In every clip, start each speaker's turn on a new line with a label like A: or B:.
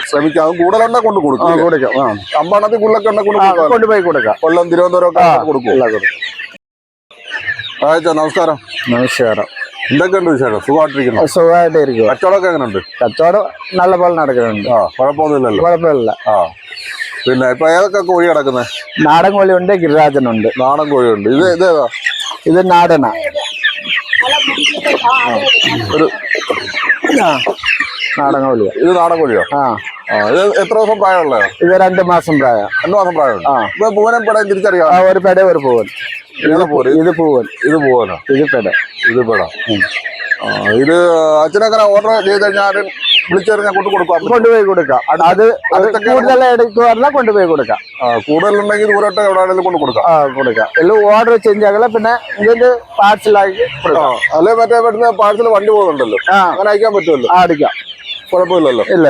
A: ശ്രമിക്കാം. കൂടുതലുണ്ടെ കൊണ്ട് കൊടുക്കാം. അമ്പണത്തിൽ കൂടുതലൊക്കെ ഉണ്ടെ
B: കൊണ്ടുപോയി കൊടുക്കാം.
A: കൊല്ലം, തിരുവനന്തപുരം ഒക്കെ കൊടുക്കും. നമസ്കാരം.
B: നമസ്കാരം.
A: എന്തൊക്കെയുണ്ട് വിശേഷം? സുഖമായിട്ടിരിക്കുന്നു.
B: സുഖമായിട്ടിരിക്കും.
A: കച്ചവടമൊക്കെ എങ്ങനെയുണ്ട്?
B: കച്ചവടം നല്ല പോലെ നടക്കുന്നുണ്ട്.
A: കുഴപ്പമൊന്നുമില്ലല്ലോ.
B: കുഴപ്പമില്ല.
A: പിന്നെ ഇപ്പൊ ഏതൊക്കെ കോഴി കിടക്കുന്നത്?
B: നാടൻ കോഴിയുണ്ട്, ഗിരിരാജനുണ്ട്.
A: നാടൻ കോഴിയുണ്ട്. ഇതേതാ?
B: ഇത് നാടനാ.
A: ഒരു
B: നാടൻ കോഴിയോ?
A: ഇത് നാടൻ കോഴിയോ? ഇത് എത്ര ദിവസം പ്രായമുള്ള? ഇത്
B: 2 മാസം പ്രായം.
A: 2 മാസം പ്രായമുണ്ട്. ഇപ്പൊ പൂവനും പെടയും തിരിച്ചറിയാം.
B: ഒരു പെട, ഒരു പൂവൻ. ഇത് പൂവൻ.
A: ഇത് പൂവനോ?
B: ഇത് പെട.
A: ഇത് പെട. ഇത് അച്ഛനങ്ങനെ ഓർഡർ ചെയ്ത് കഴിഞ്ഞാൽ വിളിച്ചു ഞാൻ
B: കൊണ്ടുപോയി കൊടുക്കാം. അത് കൂടുതൽ എടുക്കുവാറില്ല, കൊണ്ടുപോയി കൊടുക്കാം.
A: കൂടുതലുണ്ടെങ്കിൽ ദൂരോട്ട് എവിടെയാണെങ്കിലും കൊടുക്കാം.
B: എല്ലാം ഓർഡർ ചേഞ്ച് ആകല. പിന്നെ ഇതിന്റെ പാഴ്സലാക്കി കൊടുക്കാം.
A: അല്ലെ മറ്റേ പറ്റുന്ന പാഴ്സൽ വണ്ടി പോകുന്നുണ്ടല്ലോ, അങ്ങനെ അയക്കാൻ പറ്റുമല്ലോ.
B: അടിക്കാം,
A: കുഴപ്പമില്ലല്ലോ.
B: ഇല്ല.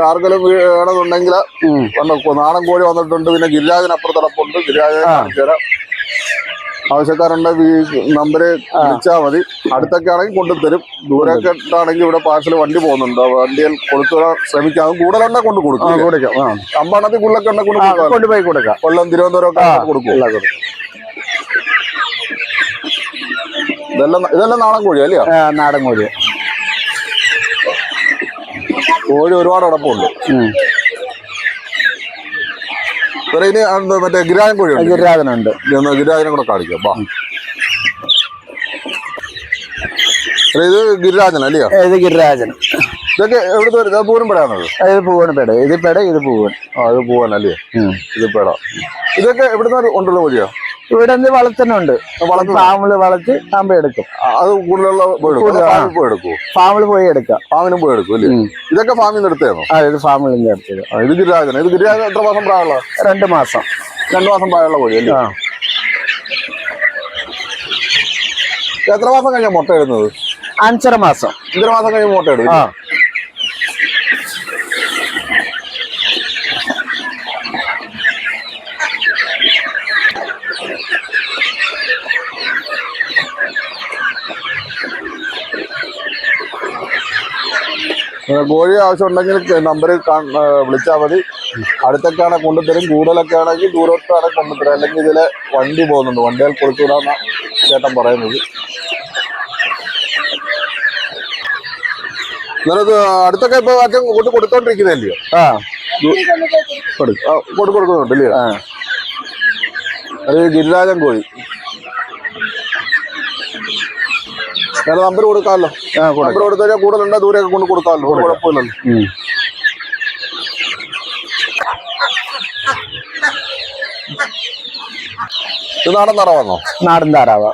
A: ആർക്കെങ്കിലും വേണമെന്നുണ്ടെങ്കിൽ നാടൻ കോഴി വന്നിട്ടുണ്ട്. പിന്നെ ഗിരിരാജൻ അപ്പുറത്തടപ്പുണ്ട്. ഗിരിരാജൻ കാണിച്ചു തരാം. ആവശ്യക്കാരുണ്ട് നമ്പര് വിളിച്ചാൽ മതി. അടുത്തൊക്കെ ആണെങ്കിൽ കൊണ്ടുതരും. ദൂരൊക്കെ ആണെങ്കിൽ ഇവിടെ പാഴ്സൽ വണ്ടി പോകുന്നുണ്ട്. വണ്ടിയിൽ കൊടുത്തുവിടാൻ ശ്രമിക്കാം. കൂടുതലുണ്ടെ കൊണ്ട് കൊടുക്കാം. അമ്പണത്തിൽ കൂടുതലൊക്കെ ഉണ്ടെ
B: കൊണ്ടുപോയി കൊടുക്കാം.
A: കൊല്ലം, തിരുവനന്തപുരം ഒക്കെ കൊടുക്കും. ഇതെല്ലാം നാടൻ കോഴി അല്ലയോ?
B: നാടൻ കോഴി.
A: കോഴി ഒരുപാട് കിടപ്പുണ്ട്. ഇനി മറ്റേ ഗിരിരാജൻ കോഴിയുണ്ട്.
B: ഗിരിരാജനുണ്ട്.
A: ഗിരിരാജനെ കൂടെ കാണിക്കാം. ഇത് ഗിരിരാജൻ അല്ലയോ?
B: ഇത് ഗിരിരാജൻ.
A: ഇതൊക്കെ എവിടുത്തെ പൂവനും പെടയാണത്?
B: ഇത് പൂവൻ പെട. ഇത് പെട, ഇത് പൂവൻ.
A: ഇത് പൂവൻ അല്ലേ? ഇത് പെട. ഇതൊക്കെ എവിടുന്ന് കൊണ്ടുള്ള കോഴിയോ?
B: ഇവിടെ നിന്ന് വളർത്തുന്നുണ്ട്. ഫാമില് വളർത്തി ആകുമ്പോ എടുക്കും.
A: അത് കൂടുതലുള്ള എടുക്കും.
B: ഫാമിൽ പോയി എടുക്കാം.
A: ഫാമിനും പോയി എടുക്കും അല്ലേ? ഇതൊക്കെ ഫാമിൽ നിന്ന് എടുത്താണോ?
B: ഇത് ഫാമിൽ നിന്ന് എടുത്തത്.
A: ഇത് ഗിരിരാജൻ. ഇത് ഗിരിരാജൻ എത്ര മാസം പ്രായമുള്ള?
B: 2 മാസം.
A: 2 മാസം പ്രായമുള്ള കോഴി അല്ലേ? എത്ര മാസം കഴിഞ്ഞാൽ മുട്ട ഇടുന്നത്?
B: 5.5 മാസം.
A: 5.5 മാസം കഴിഞ്ഞ് മുട്ട ഇടും. കോഴി ആവശ്യം ഉണ്ടെങ്കിൽ നമ്പർ വിളിച്ചാൽ മതി. അടുത്തൊക്കെയാണ് കൊണ്ടുതരും. കൂടുതലൊക്കെ ആണെങ്കിൽ ദൂരോട്ടാണ് കൊണ്ടുതരും. അല്ലെങ്കിൽ ഇതിലെ വണ്ടി പോകുന്നുണ്ട്. വണ്ടികൾ കൊടുത്തുവിടാന്ന ചേട്ടൻ പറയുന്നത്. എന്നാലത് അടുത്തൊക്കെ ഇപ്പൊ അച്ഛൻ കൊടുത്തോണ്ടിരിക്കുന്നതല്ലയോ? കൊടുക്കുന്നുണ്ട് ഇല്ലയോ? അത് ഗിരിരാജൻ കോഴി. ഞാൻ നമ്പർ കൊടുക്കാമല്ലോ. നമ്പർ കൊടുത്തു കഴിഞ്ഞാൽ കൂടുതലുണ്ടോ ദൂരെയൊക്കെ കൊണ്ട് കൊടുക്കാമല്ലോ. കുഴപ്പമില്ലല്ലോ. ഇത് നാടൻ താറാവാണോ?
B: നാടൻ താറാവാ.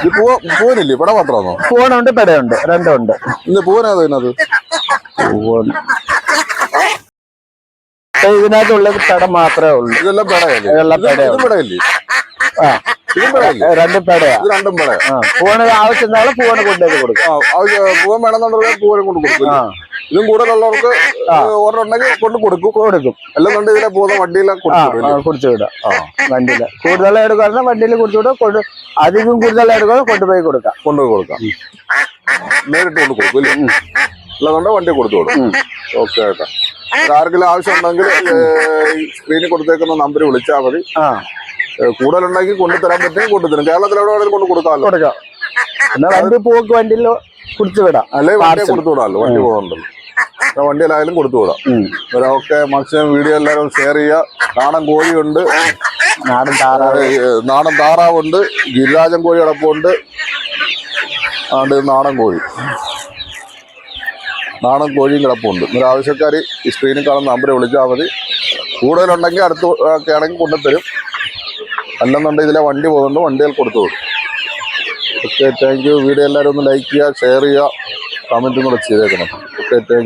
A: ഇത് പൂവനില്ലേ? പെട മാത്രമാണോ?
B: പൂവനുണ്ട്, പെടയുണ്ട്, രണ്ടുണ്ട്.
A: ഇന്ന് പൂവനേതോ? ഇതിനകത്ത്
B: ഇതിനകത്തുള്ളത് പെട മാത്രമേ ഉള്ളൂ.
A: ഇതെല്ലാം പെടയല്ലേ? പെടയല്ലേ?
B: 2 പെടയാ.
A: ഇത് 2 പെട.
B: പൂവന് ആവശ്യം പൂവന് കൊണ്ടുപോയി കൊടുക്കും.
A: പൂവൻ വേണമെന്നുണ്ടെങ്കിൽ പൂവനും കൊണ്ട് കൊടുക്കും. ഇതും കൂടുതലുള്ളവർക്ക് ഓർഡർ ഉണ്ടെങ്കിൽ കൊണ്ട് കൊടുക്കും. അല്ലെന്നുണ്ടെങ്കിൽ ഇതിലെ പോകുന്ന വണ്ടിയിലാണ്
B: കുടിച്ചു വിടാം. വണ്ടിയില് കൂടുതൽ എടുക്കുന്ന വണ്ടിയിൽ കുടിച്ചുവിടാം. അധികം കൂടുതൽ എടുക്കുന്ന കൊണ്ടുപോയി കൊടുക്കാം.
A: നേരിട്ട് കൊണ്ട് കൊടുക്കും ഇല്ലേ? അല്ലാതെ വണ്ടി കൊടുത്തു കൊടുക്കും. ഓക്കെ ഏട്ടാ. ആർക്കെങ്കിലും ആവശ്യം ഉണ്ടെങ്കിൽ സ്ക്രീനിൽ കൊടുത്തേക്കുന്ന നമ്പർ വിളിച്ചാൽ മതി. കൂടുതലുണ്ടെങ്കിൽ കൊണ്ടുതരാൻ പറ്റുമെങ്കിൽ കൊണ്ടുതരും. കേരളത്തിൽ എവിടെ വേണമെങ്കിലും കൊണ്ട് കൊടുക്കാം.
B: വണ്ടി പോക്ക് വണ്ടിയിൽ കുടിച്ചുവിടാം.
A: അല്ലെങ്കിൽ വണ്ടി കൊടുത്തുവിടാമല്ലോ. വണ്ടി പോകുന്നുണ്ടല്ലോ. വണ്ടിയിലായാലും കൊടുത്തുവിടാം. ഓക്കെ. മാക്സിമം വീഡിയോ എല്ലാവരും ഷെയർ ചെയ്യുക. നാടൻ കോഴിയുണ്ട്, നാടൻ താറാവുണ്ട്, ഗിരിരാജൻ കോഴി അടപ്പുണ്ട്. നാടൻ കോഴിയും കിടപ്പുണ്ട്. ഒരു ആവശ്യക്കാർ ഈ സ്ക്രീനിൽ കാണുന്ന നമ്പർ വിളിച്ചാൽ മതി. കൂടുതലുണ്ടെങ്കിൽ അടുത്ത് ഒക്കെ ആണെങ്കിൽ കൊണ്ടുതരും. അല്ലെന്നുണ്ടെങ്കിൽ ഇതിലെ വണ്ടി പോകുന്നുണ്ട്. വണ്ടികൾ കൊടുത്തു വിടും. Okay, thank you. വീഡിയോ എല്ലാവരും ഒന്ന് ലൈക്ക് ചെയ്യുക, ഷെയർ ചെയ്യുക, കമൻറ്റും കൂടെ ചെയ്തേക്കണം. Okay, thank you.